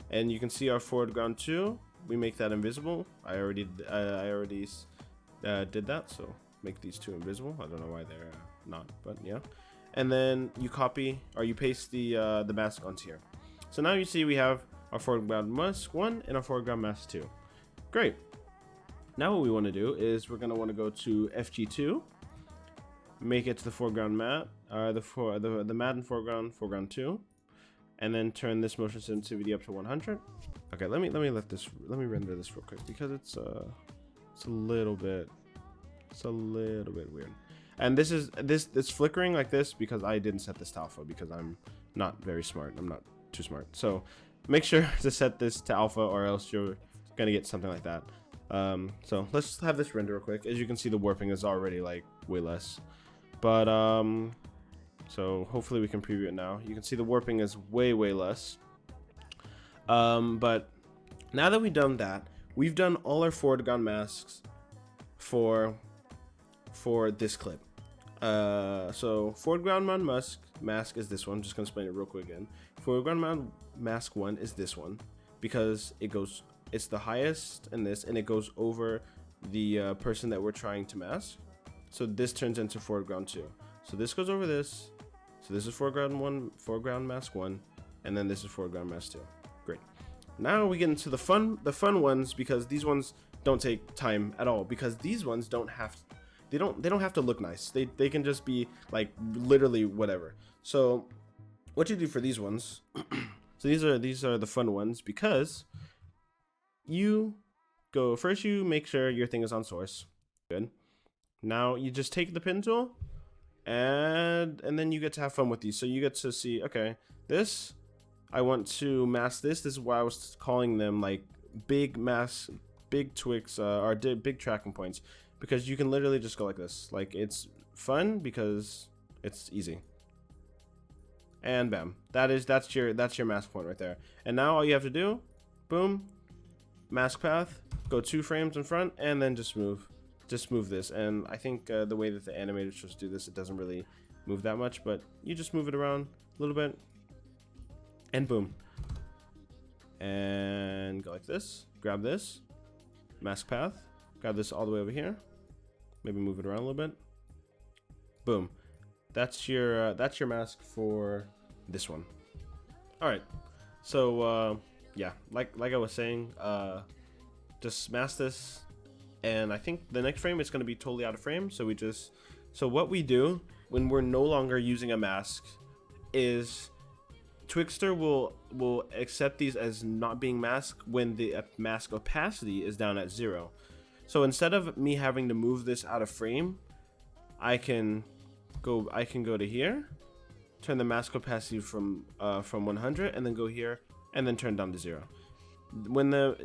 and you can see our foreground 2. We make that invisible. I already did that, so make these 2 invisible. I don't know why they're not, but yeah. And then you copy, or you paste the mask onto here. So now you see we have our foreground mask 1 and our foreground mask 2. Great. Now what we want to do is we're going to want to go to FG2, make it to the foreground matte, the matte and foreground 2, and then turn this motion sensitivity up to 100. Okay, let me render this real quick, because it's a little bit weird. And this flickering like this because I didn't set this to alpha, because I'm not very smart. I'm not too smart. So make sure to set this to alpha, or else you're gonna get something like that. So let's have this render real quick. As you can see, the warping is already like way less, but so hopefully we can preview it now. You can see the warping is way less. But now that we've done that, we've done all our foreground masks for this clip. So foreground mask is this one. I'm just gonna explain it real quick again. Foreground mask 1 is this one, because it's the highest in this, and it goes over the person that we're trying to mask. So this turns into foreground 2. So this goes over this. So this is foreground mask 1, and then this is foreground mask 2. Great. Now we get into the fun ones, because these ones don't take time at all, because these ones don't have to look nice. They can just be like literally whatever. So what you do for these ones, so these are the fun ones, because you go first, you make sure your thing is on source. Good. Now you just take the pen tool, and then you get to have fun with these. So you get to see, okay, this I want to mask this. This is why I was calling them like big masks, big Twix, or big tracking points, because you can literally just go like this. Like, it's fun because it's easy. And bam, that's your mask point right there. And now all you have to do, boom, mask path, go 2 frames in front, and then just move this. And I think the way that the animator should do this, it doesn't really move that much, but you just move it around a little bit, and boom, and go like this. Grab this mask path, grab this all the way over here, maybe move it around a little bit. Boom, that's your mask for this one. All right, so yeah, like I was saying, just mask this, and I think the next frame is going to be totally out of frame. So what we do when we're no longer using a mask is Twixtor will accept these as not being masked when the mask opacity is down at 0. So instead of me having to move this out of frame, I can go to here, turn the mask opacity from 100, and then go here and then turn down to 0.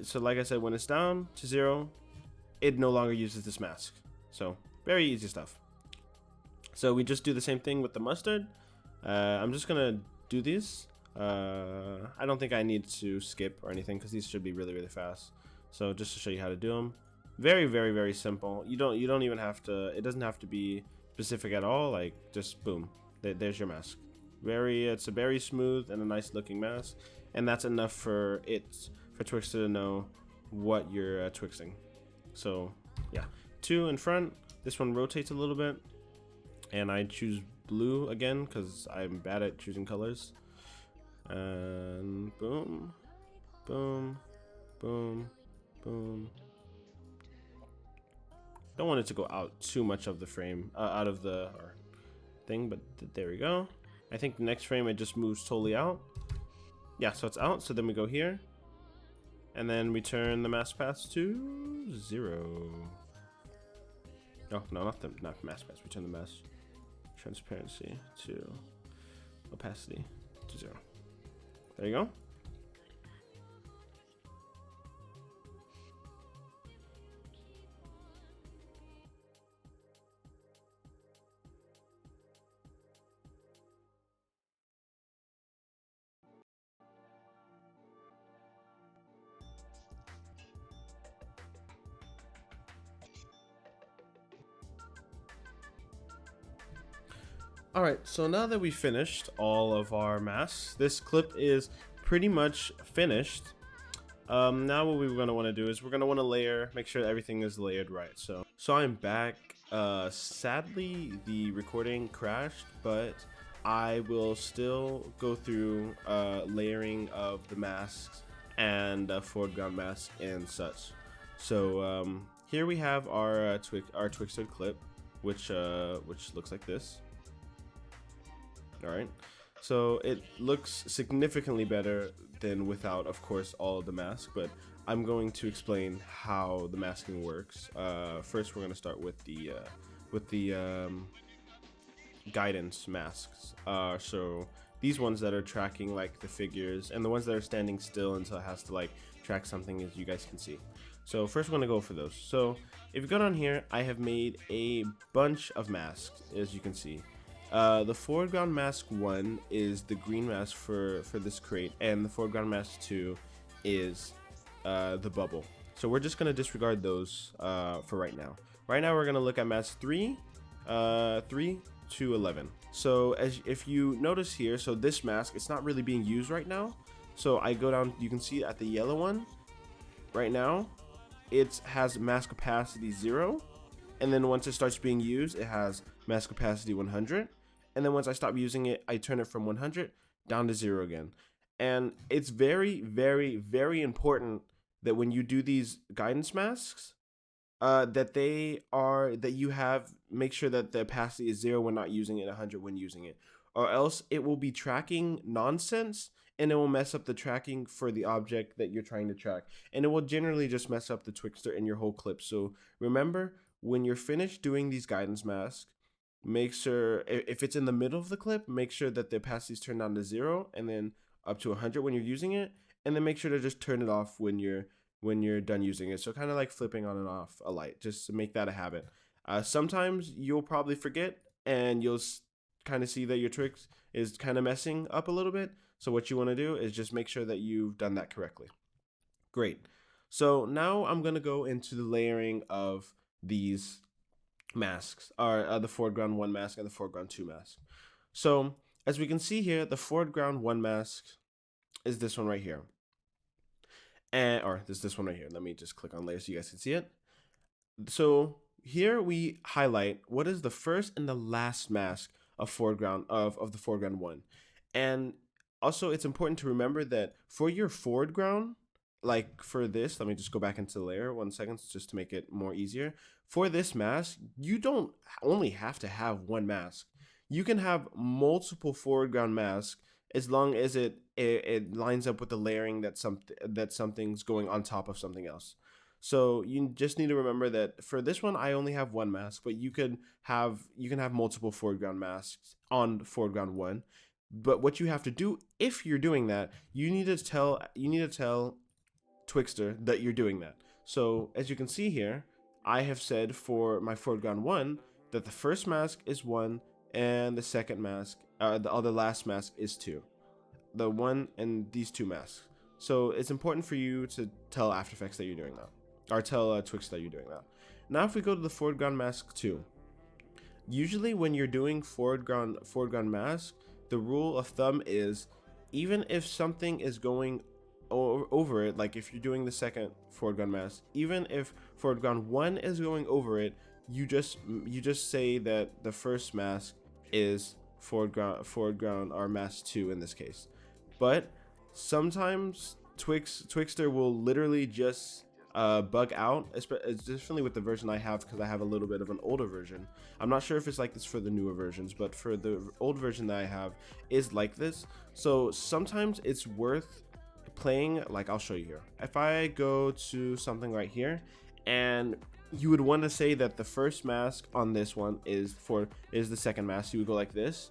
So like I said, when it's down to 0, it no longer uses this mask. So very easy stuff. So we just do the same thing with the mustard. I'm just gonna do these. I don't think I need to skip or anything because these should be really, really fast. So just to show you how to do them, very, very, very simple. You don't even have to. It doesn't have to be specific at all. Like just boom, there's your mask. It's a very smooth and a nice looking mask, and that's enough for Twixtor to know what you're twixting. So yeah, 2 in front. This one rotates a little bit, and I choose blue again because I'm bad at choosing colors. And boom, boom, boom, boom. Don't want it to go out too much of the frame, out of the thing, but there we go. I think the next frame it just moves totally out. Yeah, so it's out. So then we go here, and then we turn the mask path to 0. Oh no, not mask path. We turn the mask transparency to opacity to 0. There you go. Alright, so now that we finished all of our masks, this clip is pretty much finished. Now what we're going to want to do is we're going to want to layer, make sure everything is layered right. So I'm back. Sadly, the recording crashed, but I will still go through layering of the masks and foreground mask and such. So here we have our Twixtor clip, which looks like this. Alright, so it looks significantly better than without, of course, all of the mask, but I'm going to explain how the masking works. First, we're going to start with the guidance masks. So these ones that are tracking like the figures, and the ones that are standing still until it has to like track something, as you guys can see. So first, we're going to go for those. So if you go down here, I have made a bunch of masks, as you can see. The Foreground Mask 1 is the green mask for this crate, and the Foreground Mask 2 is the bubble. So we're just going to disregard those for right now. Right now we're going to look at mask 3 to 11. So if you notice here, so this mask, it's not really being used right now. So I go down, you can see at the yellow one right now, it has mask opacity 0. And then once it starts being used, it has mask opacity 100. And then once I stop using it, I turn it from 100 down to 0 again. And it's very, very, very important that when you do these guidance masks, make sure that the opacity is 0 when not using it, 100 when using it. Or else it will be tracking nonsense, and it will mess up the tracking for the object that you're trying to track. And it will generally just mess up the Twixtor in your whole clip. So remember, when you're finished doing these guidance masks, make sure, if it's in the middle of the clip, make sure that the opacity is turned down to 0 and then up to 100 when you're using it, and then make sure to just turn it off when you're done using it. So kind of like flipping on and off a light, just to make that a habit. Sometimes you'll probably forget, and you'll kind of see that your trick is kind of messing up a little bit. So what you want to do is just make sure that you've done that correctly. Great. So now I'm going to go into the layering of these masks, are the Foreground 1 mask and the Foreground 2 mask. So as we can see here, the Foreground 1 mask is this one right here, or this one right here. Let me just click on layer so you guys can see it. So here we highlight what is the first and the last mask of foreground of the Foreground 1. And also it's important to remember that for your foreground, like for this, let me just go back into the layer 1 second just to make it more easier. For this mask, you don't only have to have one mask. You can have multiple foreground masks as long as it lines up with the layering that something's going on top of something else. So you just need to remember that for this one, I only have one mask, but you can have multiple foreground masks on foreground one. But what you have to do if you're doing that, you need to tell Twixtor that you're doing that. So as you can see here, I have said for my foreground one that the first mask is 1 and the second mask, the last mask is 2. The one and these 2 masks. So it's important for you to tell After Effects that you're doing that, or tell Twixtor that you're doing that. Now if we go to the Foreground Mask 2, usually when you're doing Foreground Mask, the rule of thumb is even if something is going over it, like if you're doing the second Foreground Mask, even if Foreground 1 is going over it, you just say that the first mask is foreground or mask 2 in this case. But sometimes Twixtor will literally just bug out, especially with the version I have, because I have a little bit of an older version. I'm not sure if it's like this for the newer versions, but for the old version that I have is like this. So sometimes it's worth playing, like I'll show you here. If I go to something right here, and you would want to say that the first mask on this one is the second mask, you would go like this.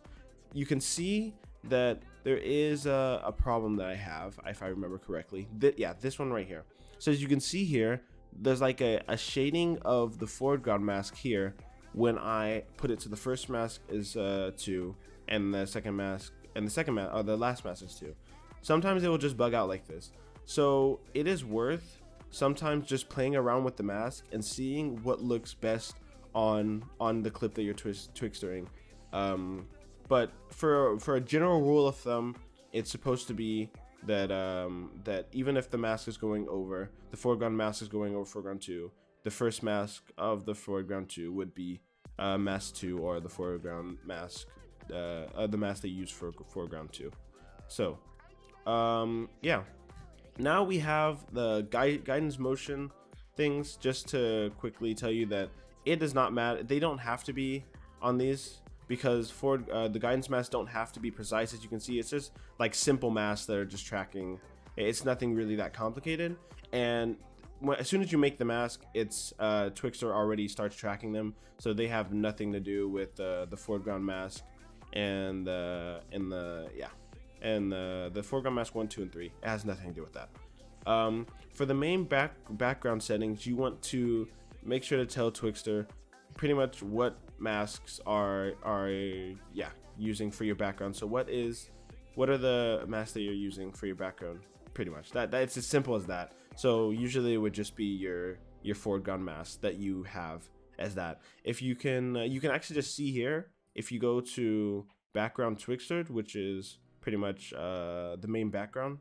You can see that there is a problem that I have, if I remember correctly. Yeah, this one right here. So as you can see here, there's like a shading of the foreground mask here when I put it to the first mask is 2, and the second mask, or the last mask is 2. Sometimes it will just bug out like this. So it is worth sometimes just playing around with the mask and seeing what looks best on the clip that you're Twixtoring. But for a general rule of thumb, it's supposed to be that that even if the mask is going over, the foreground mask is going over foreground 2, the first mask of the foreground 2 would be mask 2, or the foreground mask, the mask they use for foreground 2. So yeah, now we have the guidance motion things. Just to quickly tell you that it does not matter, they don't have to be on these, because for the guidance masks don't have to be precise. As you can see, it's just like simple masks that are just tracking. It's nothing really that complicated, and as soon as you make the mask, it's Twixtor already starts tracking them, so they have nothing to do with the foreground mask and the Foreground Mask 1, 2, and 3. It has nothing to do with that. For the main background settings, you want to make sure to tell Twixtor pretty much what masks are using for your background. So what are the masks that you're using for your background? Pretty much it's as simple as that. So usually it would just be your foreground mask that you have as that. If you can actually just see here, if you go to background Twixtor, which is pretty much the main background,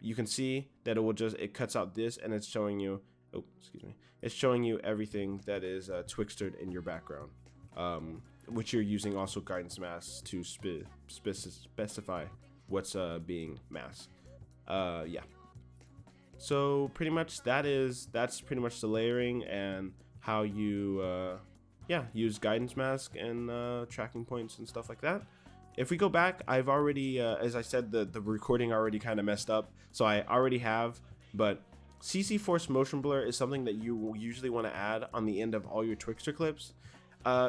you can see that it cuts out this, and it's showing you, it's showing you everything that is Twixtored in your background, which you're using also guidance masks to specify what's being masked. Yeah, so pretty much that's pretty much the layering and how you use guidance mask and tracking points and stuff like that. If we go back, I've already, as I said, the recording already kind of messed up, so I already have, but CC Force Motion Blur is something that you will usually want to add on the end of all your Twixtor clips.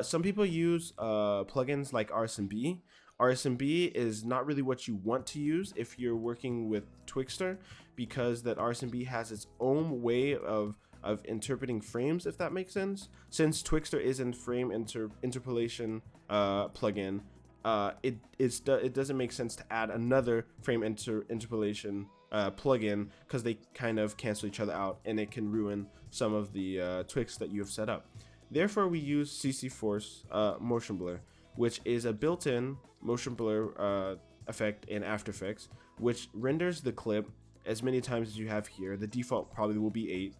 Some people use plugins like rsmb. rsmb is not really what you want to use if you're working with Twixtor, because that rsmb has its own way of interpreting frames, if that makes sense. Since Twixtor is in frame interpolation plugin, it doesn't make sense to add another frame interpolation plugin, because they kind of cancel each other out, and it can ruin some of the Twix that you have set up. Therefore, we use CC Force Motion Blur, which is a built-in motion blur effect in After Effects, which renders the clip as many times as you have here. The default probably will be 8,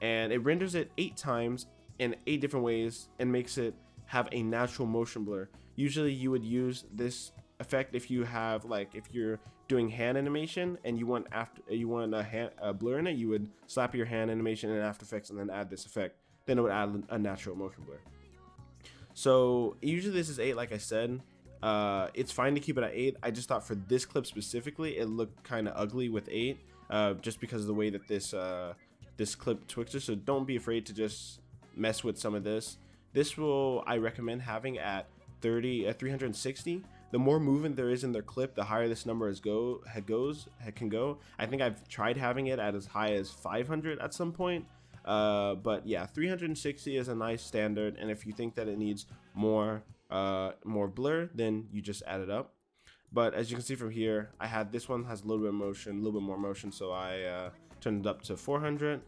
and it renders it 8 times in 8 different ways and makes it have a natural motion blur. Usually you would use this effect if you have, like, if you're doing hand animation and you want a blur in it, you would slap your hand animation in After Effects and then add this effect. Then it would add a natural motion blur. So usually this is 8, like I said. It's fine to keep it at 8. I just thought for this clip specifically, it looked kind of ugly with 8, just because of the way that this this clip Twixtor, so don't be afraid to just mess with some of this. This will, I recommend having at 360. The more movement there is in their clip, the higher this number can go. I think I've tried having it at as high as 500 at some point. But yeah, 360 is a nice standard, and if you think that it needs more blur, then you just add it up. But as you can see from here, I had this one has a little bit of motion, a little bit more motion, so I turned it up to 400,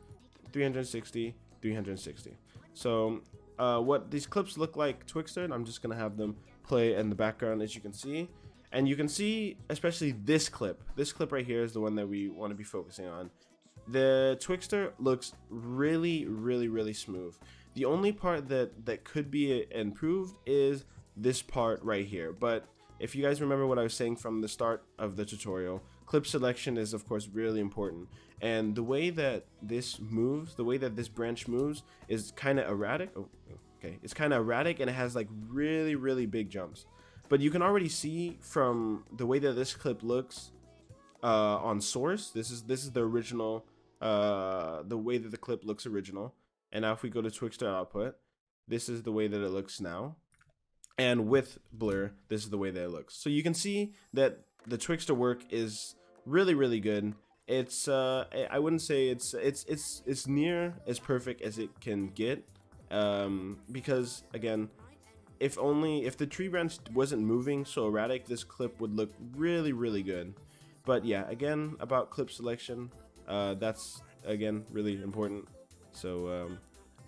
360, 360. So what these clips look like Twixtor, I'm just gonna have them play in the background, as you can see. And you can see, especially this clip right here is the one that we want to be focusing on. The Twixtor looks really smooth. The only part that could be improved is this part right here. But if you guys remember what I was saying from the start of the tutorial, clip selection is of course really important. And the way that this moves, the way that this branch moves is kind of erratic. Oh, okay, it's kind of erratic, and it has like really big jumps. But you can already see from the way that this clip looks on source, this is the original, the way that the clip looks original. And now if we go to Twixtor output, this is the way that it looks now. And with blur, this is the way that it looks. So you can see that the Twixtor work is really good. It's I wouldn't say it's near as perfect as it can get, because again, if the tree branch wasn't moving so erratic, this clip would look really good. But yeah, again, about clip selection, that's again really important. So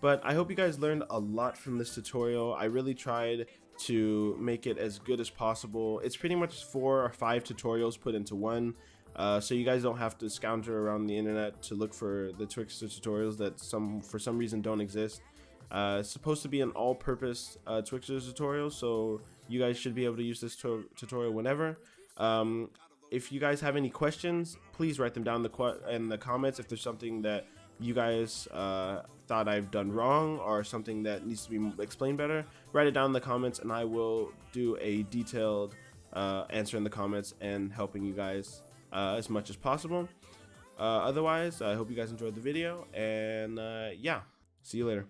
but I hope you guys learned a lot from this tutorial. I really tried to make it as good as possible. It's pretty much 4 or 5 tutorials put into one, so you guys don't have to scour around the internet to look for the Twixtor tutorials that for some reason don't exist. It's supposed to be an all-purpose Twixtor tutorial, so you guys should be able to use this tutorial whenever. If you guys have any questions, please write them down in the comments. If there's something that you guys thought I've done wrong or something that needs to be explained better, write it down in the comments, and I will do a detailed answer in the comments and helping you guys as much as possible. Otherwise, I hope you guys enjoyed the video, and yeah, see you later.